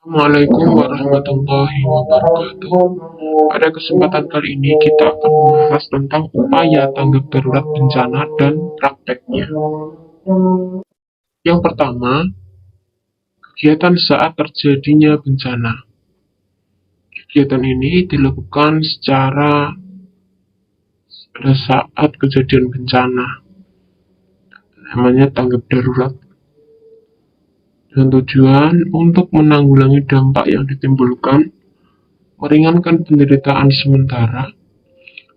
Assalamualaikum warahmatullahi wabarakatuh. Pada kesempatan kali ini kita akan membahas tentang upaya tanggap darurat bencana dan prakteknya. Yang pertama, kegiatan saat terjadinya bencana. Kegiatan ini dilakukan pada saat kejadian bencana, namanya tanggap darurat, dengan tujuan untuk menanggulangi dampak yang ditimbulkan, meringankan penderitaan sementara,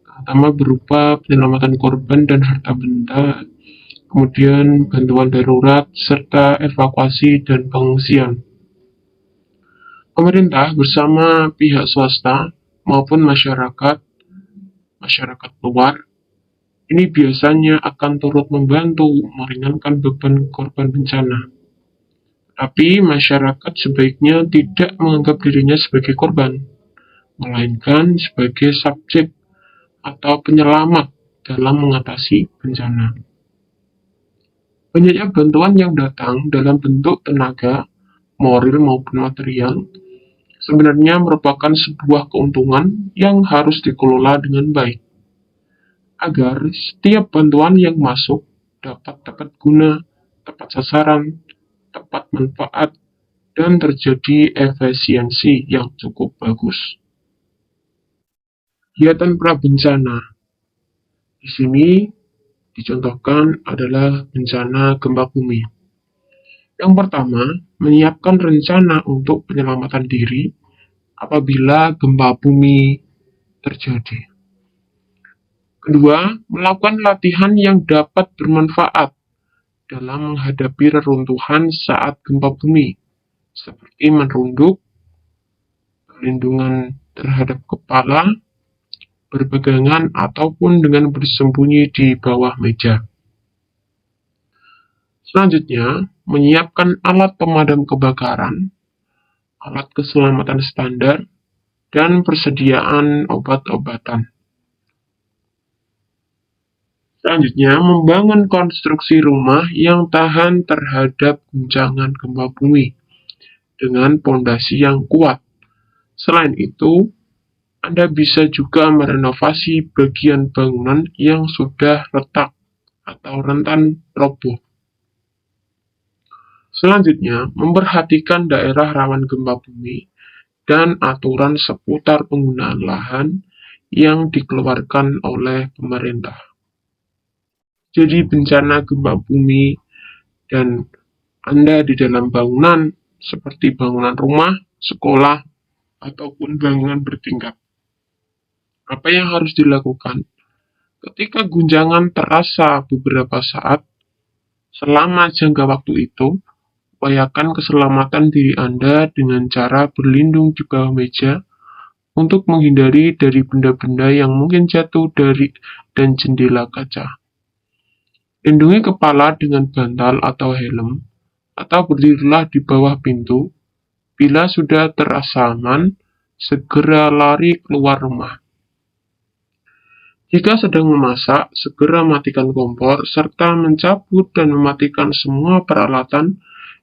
pertama berupa penyelamatan korban dan harta benda, kemudian bantuan darurat, serta evakuasi dan pengungsian. Pemerintah bersama pihak swasta maupun masyarakat luar, ini biasanya akan turut membantu meringankan beban korban bencana. Tapi masyarakat sebaiknya tidak menganggap dirinya sebagai korban, melainkan sebagai subjek atau penyelamat dalam mengatasi bencana. Banyaknya bantuan yang datang dalam bentuk tenaga, moral maupun material, sebenarnya merupakan sebuah keuntungan yang harus dikelola dengan baik, agar setiap bantuan yang masuk dapat tepat guna, tepat sasaran, tepat manfaat, dan terjadi efisiensi yang cukup bagus. Kegiatan prabencana di sini dicontohkan adalah bencana gempa bumi. Yang pertama, menyiapkan rencana untuk penyelamatan diri apabila gempa bumi terjadi. Kedua, melakukan latihan yang dapat bermanfaat dalam menghadapi reruntuhan saat gempa bumi, seperti merunduk, perlindungan terhadap kepala, berpegangan, ataupun dengan bersembunyi di bawah meja. Selanjutnya, menyiapkan alat pemadam kebakaran, alat keselamatan standar, dan persediaan obat-obatan. Selanjutnya, membangun konstruksi rumah yang tahan terhadap guncangan gempa bumi dengan pondasi yang kuat. Selain itu, Anda bisa juga merenovasi bagian bangunan yang sudah retak atau rentan roboh. Selanjutnya, memperhatikan daerah rawan gempa bumi dan aturan seputar penggunaan lahan yang dikeluarkan oleh pemerintah. Jadi bencana gempa bumi dan Anda di dalam bangunan seperti bangunan rumah, sekolah, ataupun bangunan bertingkat. Apa yang harus dilakukan? Ketika guncangan terasa beberapa saat, selama jangka waktu itu, upayakan keselamatan diri Anda dengan cara berlindung di bawah meja untuk menghindari dari benda-benda yang mungkin jatuh dari dan jendela kaca. Lindungi kepala dengan bantal atau helm, atau berdirilah di bawah pintu. Bila sudah terasa aman, segera lari keluar rumah. Jika sedang memasak, segera matikan kompor, serta mencabut dan mematikan semua peralatan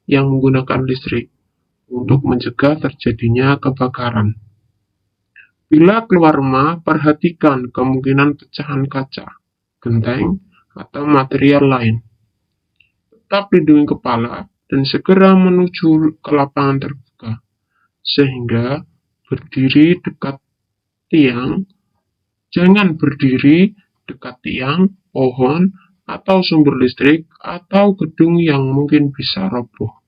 yang menggunakan listrik untuk mencegah terjadinya kebakaran. Bila keluar rumah, perhatikan kemungkinan pecahan kaca, genteng, atau material lain. Tetap lindungi kepala dan segera menuju ke lapangan terbuka, sehingga berdiri dekat tiang. Jangan berdiri dekat tiang, pohon, atau sumber listrik, atau gedung yang mungkin bisa roboh.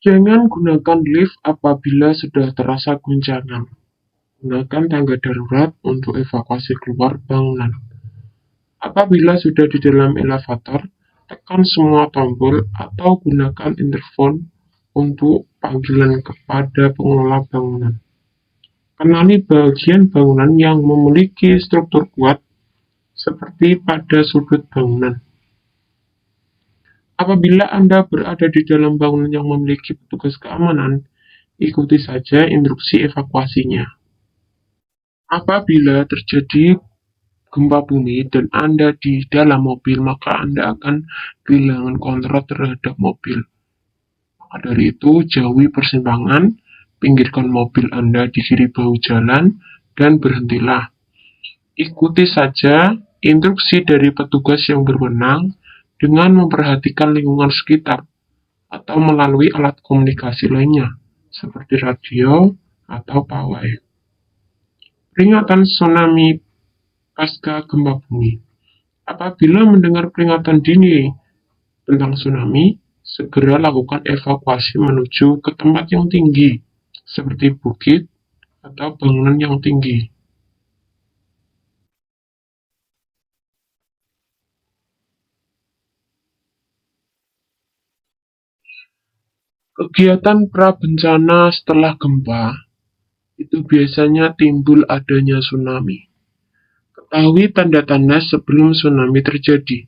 Jangan gunakan lift apabila sudah terasa guncangan. Gunakan tangga darurat untuk evakuasi keluar bangunan. Apabila sudah di dalam elevator, tekan semua tombol atau gunakan interphone untuk panggilan kepada pengelola bangunan. Kenali bagian bangunan yang memiliki struktur kuat, seperti pada sudut bangunan. Apabila Anda berada di dalam bangunan yang memiliki petugas keamanan, ikuti saja instruksi evakuasinya. Apabila terjadi gempa bumi dan Anda di dalam mobil, maka Anda akan kehilangan kontrol terhadap mobil. Maka dari itu, jauhi persimpangan, pinggirkan mobil Anda di kiri bahu jalan, dan berhentilah. Ikuti saja instruksi dari petugas yang berwenang dengan memperhatikan lingkungan sekitar atau melalui alat komunikasi lainnya, seperti radio atau pawai. Peringatan tsunami pasca gempa bumi. Apabila mendengar peringatan dini tentang tsunami, segera lakukan evakuasi menuju ke tempat yang tinggi, seperti bukit atau bangunan yang tinggi. Kegiatan prabencana setelah gempa itu biasanya timbul adanya tsunami. Ketahui tanda-tanda sebelum tsunami terjadi,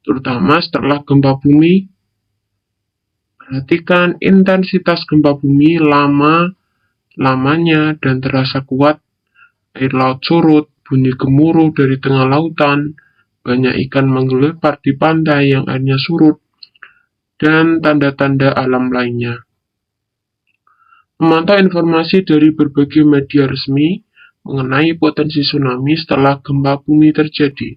terutama setelah gempa bumi. Perhatikan intensitas gempa bumi lamanya dan terasa kuat, air laut surut, bunyi gemuruh dari tengah lautan, banyak ikan menggelepar di pantai yang airnya surut, dan tanda-tanda alam lainnya. Memantau informasi dari berbagai media resmi mengenai potensi tsunami setelah gempa bumi terjadi.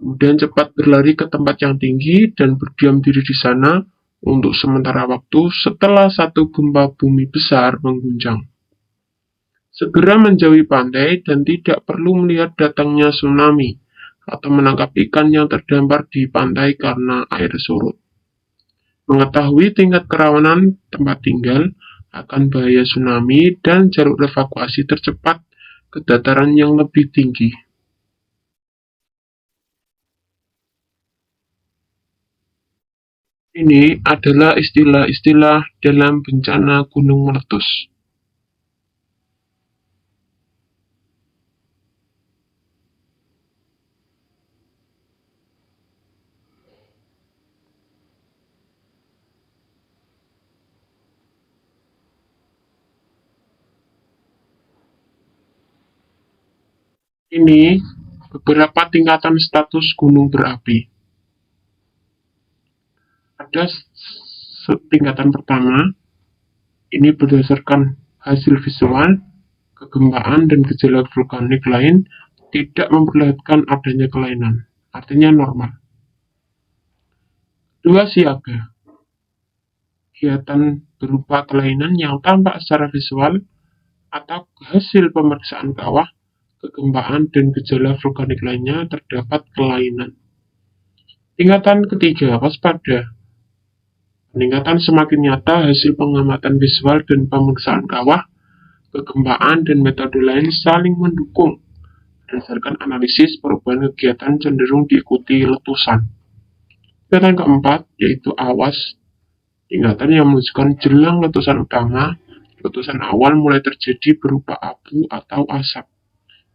Kemudian cepat berlari ke tempat yang tinggi dan berdiam diri di sana untuk sementara waktu setelah satu gempa bumi besar mengguncang. Segera menjauhi pantai dan tidak perlu melihat datangnya tsunami atau menangkap ikan yang terdampar di pantai karena air surut. Mengetahui tingkat kerawanan tempat tinggal akan bahaya tsunami dan jalur evakuasi tercepat ke dataran yang lebih tinggi. Ini adalah istilah-istilah dalam bencana gunung meletus. Ini beberapa tingkatan status gunung berapi. Ada tingkatan pertama, ini berdasarkan hasil visual, kegempaan dan gejala vulkanik lain tidak memperlihatkan adanya kelainan, artinya normal. Dua, siaga. Kegiatan berupa kelainan yang tampak secara visual atau hasil pemeriksaan kawah, kegempaan dan gejala vulkanik lainnya terdapat kelainan. Tingkatan ketiga, waspada. Peningkatan semakin nyata hasil pengamatan visual dan pemeriksaan kawah, kegempaan dan metode lain saling mendukung. Berdasarkan analisis, perubahan kegiatan cenderung diikuti letusan. Tingkatan keempat, yaitu awas. Tingkatan yang menunjukkan jelang letusan utama, letusan awal mulai terjadi berupa abu atau asap.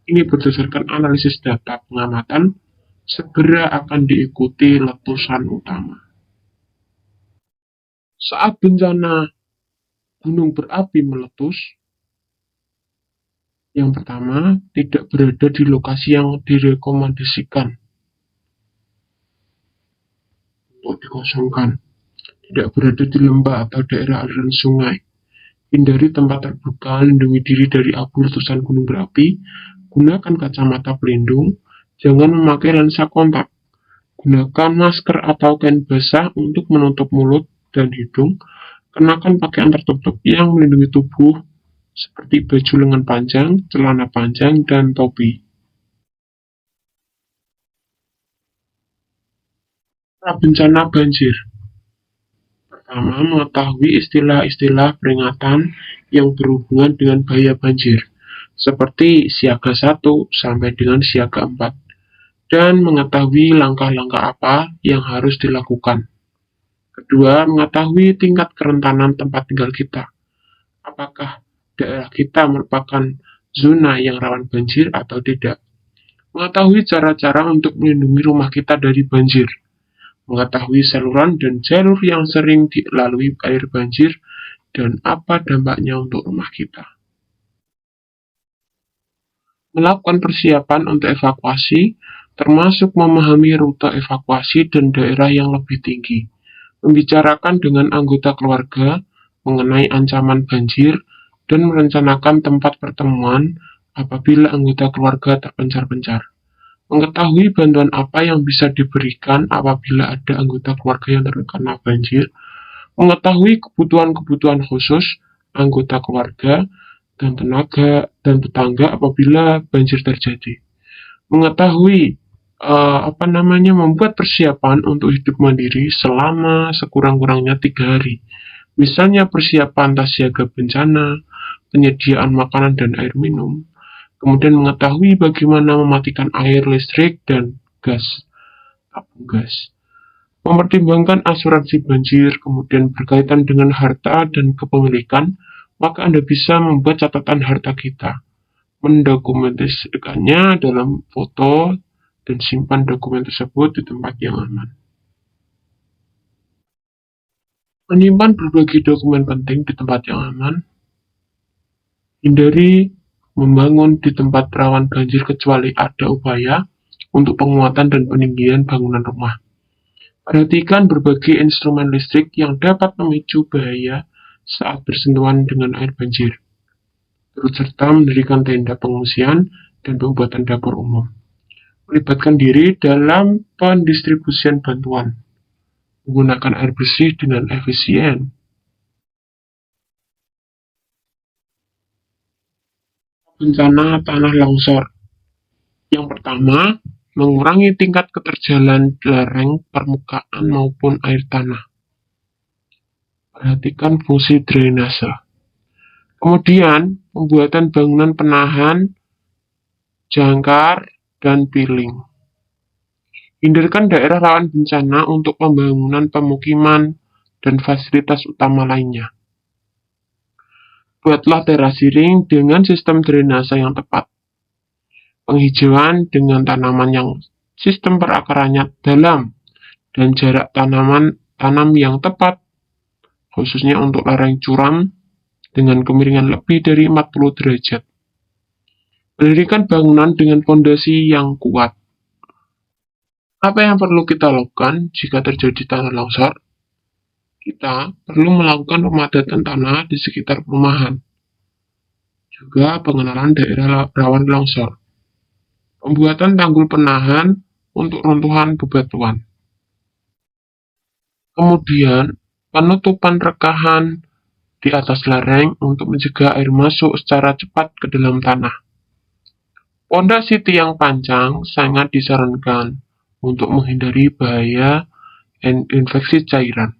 Ini berdasarkan analisis data pengamatan, segera akan diikuti letusan utama. Saat bencana gunung berapi meletus, yang pertama, tidak berada di lokasi yang direkomendasikan untuk dikosongkan. Tidak berada di lembah atau daerah aliran sungai. Hindari tempat terbuka, lindungi diri dari abu letusan gunung berapi, gunakan kacamata pelindung, jangan memakai lensa kontak. Gunakan masker atau kain basah untuk menutup mulut dan hidung. Kenakan pakaian tertutup yang melindungi tubuh, seperti baju lengan panjang, celana panjang, dan topi. Prabencana banjir. Pertama, mengetahui istilah-istilah peringatan yang berhubungan dengan bahaya banjir, seperti siaga 1 sampai dengan siaga 4, dan mengetahui langkah-langkah apa yang harus dilakukan. Kedua, mengetahui tingkat kerentanan tempat tinggal kita. Apakah daerah kita merupakan zona yang rawan banjir atau tidak. Mengetahui cara-cara untuk melindungi rumah kita dari banjir. Mengetahui saluran dan jalur yang sering dilalui air banjir dan apa dampaknya untuk rumah kita. Melakukan persiapan untuk evakuasi, termasuk memahami rute evakuasi dan daerah yang lebih tinggi. membicarakan dengan anggota keluarga mengenai ancaman banjir, dan merencanakan tempat pertemuan apabila anggota keluarga terpencar-pencar. Mengetahui bantuan apa yang bisa diberikan apabila ada anggota keluarga yang terkena banjir, mengetahui kebutuhan-kebutuhan khusus anggota keluarga dan tenaga dan tetangga apabila banjir terjadi. Mengetahui membuat persiapan untuk hidup mandiri selama sekurang-kurangnya 3 hari. Misalnya persiapan tas siaga bencana, penyediaan makanan dan air minum, kemudian mengetahui bagaimana mematikan air, listrik, dan tabung gas. Mempertimbangkan asuransi banjir, kemudian berkaitan dengan harta dan kepemilikan, maka Anda bisa membuat catatan harta kita, mendokumentasikannya dalam foto, dan simpan dokumen tersebut di tempat yang aman. Menyimpan berbagai dokumen penting di tempat yang aman. Hindari membangun di tempat rawan banjir kecuali ada upaya untuk penguatan dan peninggian bangunan rumah. Perhatikan berbagai instrumen listrik yang dapat memicu bahaya saat bersentuhan dengan air banjir. Turut serta mendirikan tenda pengungsian dan pembuatan dapur umum. Melibatkan diri dalam pendistribusian bantuan. Menggunakan air bersih dengan efisien. Bencana tanah longsor. Yang pertama, mengurangi tingkat keterjalan lereng permukaan maupun air tanah. Perhatikan fungsi drainase. Kemudian, pembuatan bangunan penahan, jangkar, dan piling. Hindarkan daerah rawan bencana untuk pembangunan pemukiman dan fasilitas utama lainnya. Buatlah terasi ring dengan sistem drainase yang tepat. Penghijauan dengan tanaman yang sistem perakarannya dalam dan jarak tanam yang tepat, khususnya untuk lereng curam dengan kemiringan lebih dari 40 derajat. Mendirikan bangunan dengan fondasi yang kuat. Apa yang perlu kita lakukan jika terjadi tanah longsor? Kita perlu melakukan pemadatan tanah di sekitar perumahan. Juga pengenalan daerah rawan longsor. Pembuatan tanggul penahan untuk runtuhan bebatuan. Kemudian, penutupan rekahan di atas lereng untuk mencegah air masuk secara cepat ke dalam tanah. Pondasi tiang panjang sangat disarankan untuk menghindari bahaya infeksi cairan.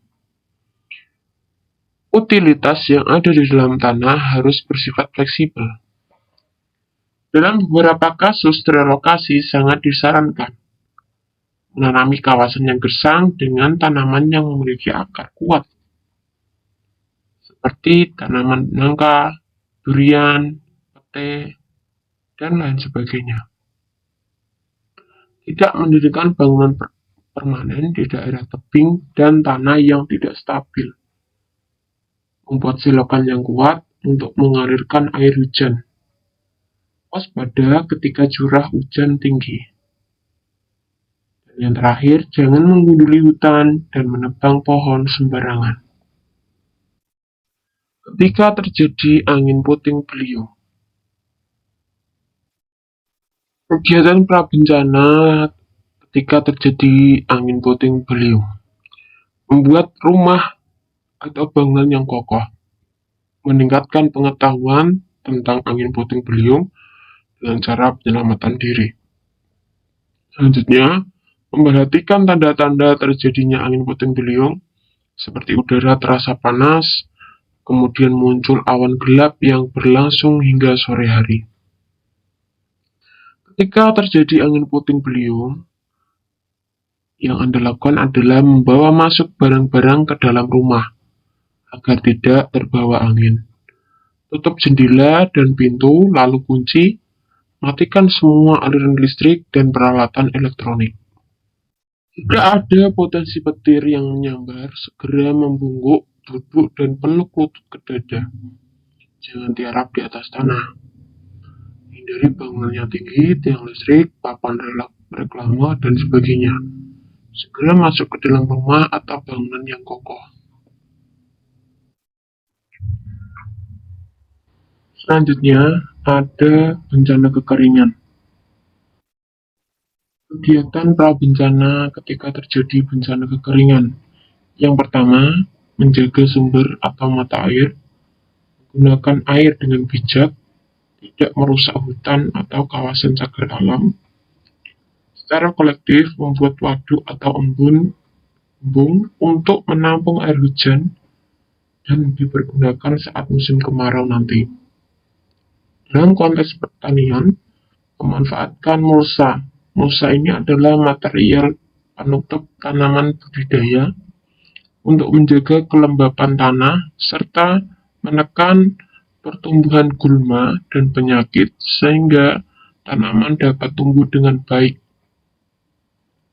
Utilitas yang ada di dalam tanah harus bersifat fleksibel. Dalam beberapa kasus, relokasi sangat disarankan. Menanami kawasan yang gersang dengan tanaman yang memiliki akar kuat, seperti tanaman nangka, durian, pete, dan lain sebagainya. Tidak mendirikan bangunan permanen di daerah tebing dan tanah yang tidak stabil. Membuat selokan yang kuat untuk mengalirkan air hujan. Waspada ketika curah hujan tinggi. Dan yang terakhir, jangan menggunduli hutan dan menebang pohon sembarangan. Ketika terjadi angin puting beliung. Kegiatan prabencana ketika terjadi angin puting beliung. Membuat rumah atau bangunan yang kokoh. Meningkatkan pengetahuan tentang angin puting beliung dengan cara penyelamatan diri. Selanjutnya, memperhatikan tanda-tanda terjadinya angin puting beliung, seperti udara terasa panas, kemudian muncul awan gelap yang berlangsung hingga sore hari. Ketika terjadi angin puting beliung, yang Anda lakukan adalah membawa masuk barang-barang ke dalam rumah, agar tidak terbawa angin. Tutup jendela dan pintu, lalu kunci. Matikan semua aliran listrik dan peralatan elektronik. Jika ada potensi petir yang menyambar, segera membungkuk, duduk, dan peluk lutut ke dada. Jangan tiarap di atas tanah. Hindari bangunan yang tinggi, tiang listrik, papan reklame, dan sebagainya. segera masuk ke dalam rumah atau bangunan yang kokoh. Selanjutnya, ada bencana kekeringan. Kegiatan prabencana ketika terjadi bencana kekeringan. Yang pertama, menjaga sumber atau mata air, gunakan air dengan bijak, tidak merusak hutan atau kawasan cagar alam. Secara kolektif, membuat waduk atau embung untuk menampung air hujan dan dipergunakan saat musim kemarau nanti. Dalam konteks pertanian, memanfaatkan mulsa. Mulsa ini adalah material penutup tanaman budidaya untuk menjaga kelembapan tanah serta menekan pertumbuhan gulma dan penyakit sehingga tanaman dapat tumbuh dengan baik.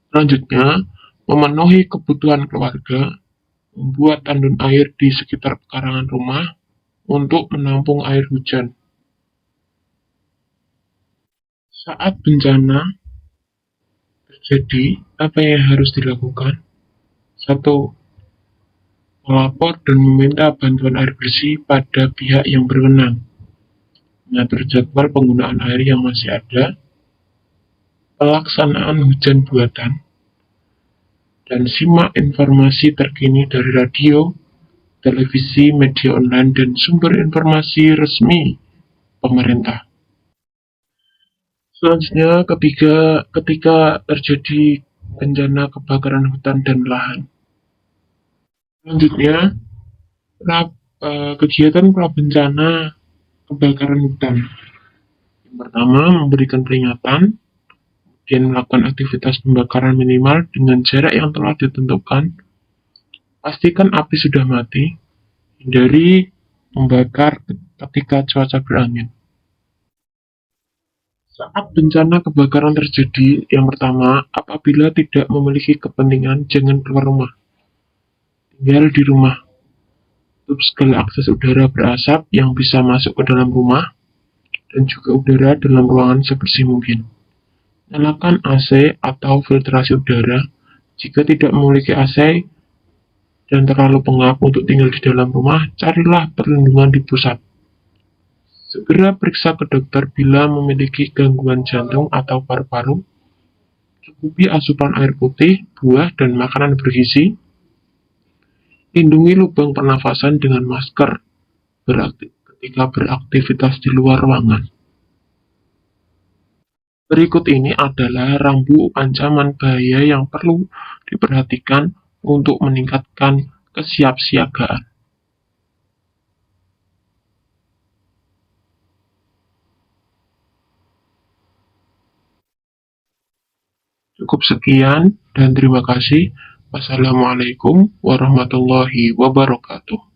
Selanjutnya, memenuhi kebutuhan keluarga, membuat tandun air di sekitar pekarangan rumah untuk menampung air hujan. Saat bencana terjadi, apa yang harus dilakukan? Satu, melapor dan meminta bantuan air bersih pada pihak yang berwenang, mengatur jadwal penggunaan air yang masih ada, pelaksanaan hujan buatan, dan simak informasi terkini dari radio, televisi, media online, dan sumber informasi resmi pemerintah. Selanjutnya, ketika terjadi bencana kebakaran hutan dan lahan. Selanjutnya, kegiatan prabencana kebakaran hutan. Yang pertama, memberikan peringatan, kemudian melakukan aktivitas pembakaran minimal dengan jarak yang telah ditentukan. Pastikan api sudah mati, hindari membakar ketika cuaca berangin. Saat bencana kebakaran terjadi, yang pertama, apabila tidak memiliki kepentingan, jangan keluar rumah. Tinggal di rumah. Tutup segala akses udara berasap yang bisa masuk ke dalam rumah, dan juga udara dalam ruangan sebersih mungkin. Nyalakan AC atau filtrasi udara. Jika tidak memiliki AC dan terlalu pengap untuk tinggal di dalam rumah, carilah perlindungan di pusat. Segera periksa ke dokter bila memiliki gangguan jantung atau paru-paru. Cukupi asupan air putih, buah, dan makanan bergizi. Lindungi lubang pernafasan dengan masker ketika beraktivitas di luar ruangan. Berikut ini adalah rambu ancaman bahaya yang perlu diperhatikan untuk meningkatkan kesiapsiagaan. Cukup sekian dan terima kasih. Wassalamualaikum warahmatullahi wabarakatuh.